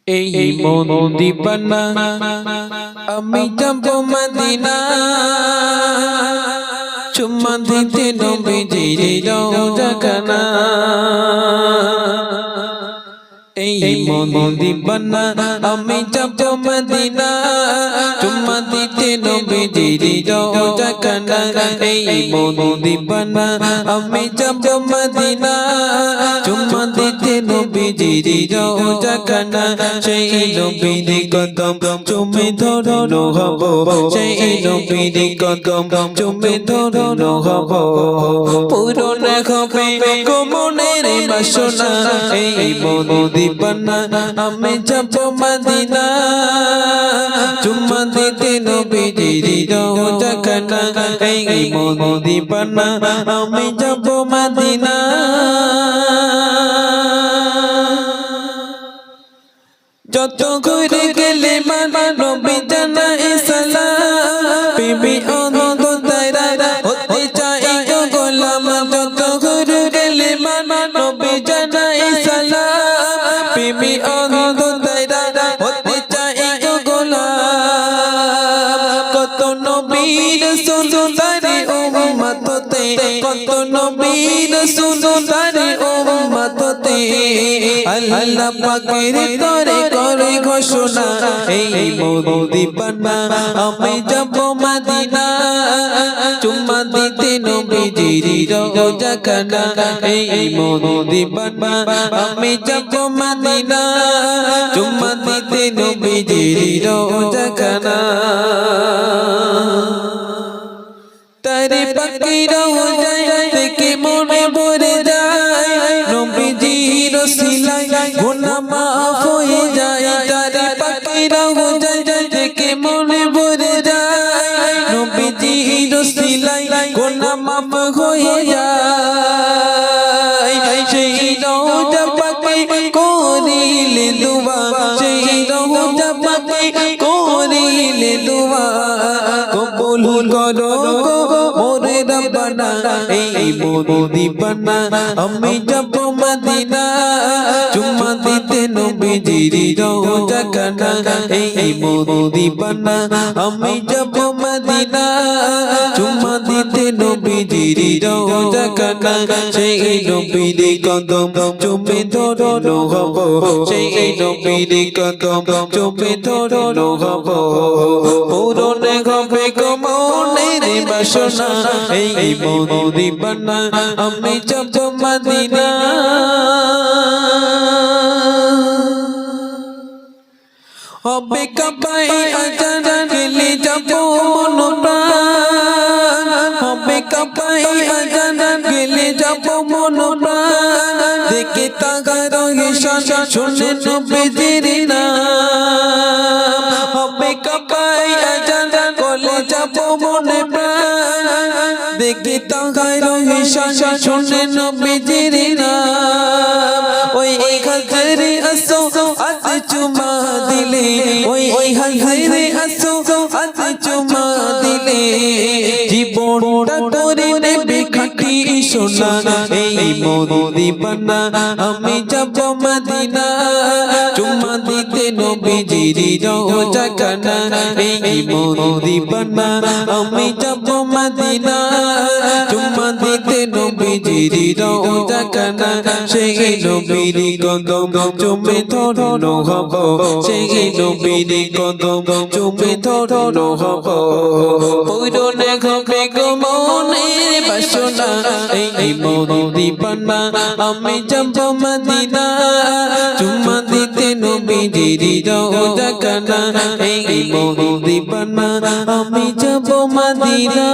এই মন দিবানা আমি যাব মদিনা চুম্মা দিতে নবীজির রওজা খানা এই মন দিবানা আমি যাব মদিনা চুম্মা দিতে নবীজির রওজা খানা এই মন দিবানা আমি যাব মদিনা চুম্মা দিতে নবীজির রওজা খানা সেই নবীর কদম চুমে ধরো হব সেই নবীর কদম চুমে ধরো হব পূরণ হবে মনের বাসনা এই মন দিবানা আমি যাব মদিনা চুম্মা দিতে নবীজির রওজা খানা এই মন দিবানা আমি যাব মদিনা যত ঘুরে গেলে নবী জানাই সালাম বিবি অনন্ত তারা হতে চাই গো গোলাম যত ঘুরে গেলে নবী জানাই সালাম বিবি অনন্ত তারা হতে চাই গো গোলাম কত নবীর সুন্দরী উম্মততে কত নবীর সুন্দরী উম্মততে আল্লাহ পাকের তরে করে ঘোষণা এই মন দিবানা আমি যাব মদিনা চুম্মা দিতে নবীজির রওজা খানা এই মন দিবানা আমি যাব মদিনা চুম্মা দিতে নবীজির রওজা খানা তারে পাকি রওজা দেখে মনে ভরে যায় নবীজির ওসিলায় গুনাহ মাফ হয়ে যায় তারে পাকি রওজা দেখে মনে ভরে যায় নবীজির ওসিলায় গুনাহ মাফ হয়ে যায় সেই রওজা পাকে করিলে দুআ সেই রওজা পাকে করিলে দুআ কবুল করো মোরে রব্বানা এই মন দিবানা আমি যাব মদিনা চুম্মা দিতে নবীজির রওজা খানা এই মন দিবানা আমি যাব মদিনা চুম্মা দিতে নবীজির রওজা খানা সেই নবীর কদম চুমে ধরো হব সেই নবীর কদম চুমে ধরো হব পূরণ হবে মনের বাসনা এই মন দিবানা আমি যাব মদিনা হবে কাবাই আজান গেলে যাব মন প্রাণ হবে কাবাই আজান গেলে যাব মন প্রাণ দেখে তাগারো ঈশান শুনে নবীজির নাম হবে কাবাই আজান গেলে যাব মন প্রাণ দেখে তাগারো ঈশান শুনে নবীজির নাম ওই হাজারে আসো আজ চুমা দিলে ওই হাজারে আসো আজ চুমা দিলে জীবনটা করে নেবে খাঁটি সোনা এই মন দিবানা আমি যাব মদিনা চুমা দিতে নবীজির রওজা খানা এই মন দিবানা আমি যাব মদিনা চুমা দিতে নবীজির রওজা খানা সেই নবীর কদম চুমে ধরো হব সেই নবীর কদম চুমে ধরো হব পূরণ হবে মনের বাসনা এই মন দিবানা আমি যাব মদিনা চুম্মা দিতে নবীজির রওজা খানা এই মন দিবানা আমি যাব মদিনা।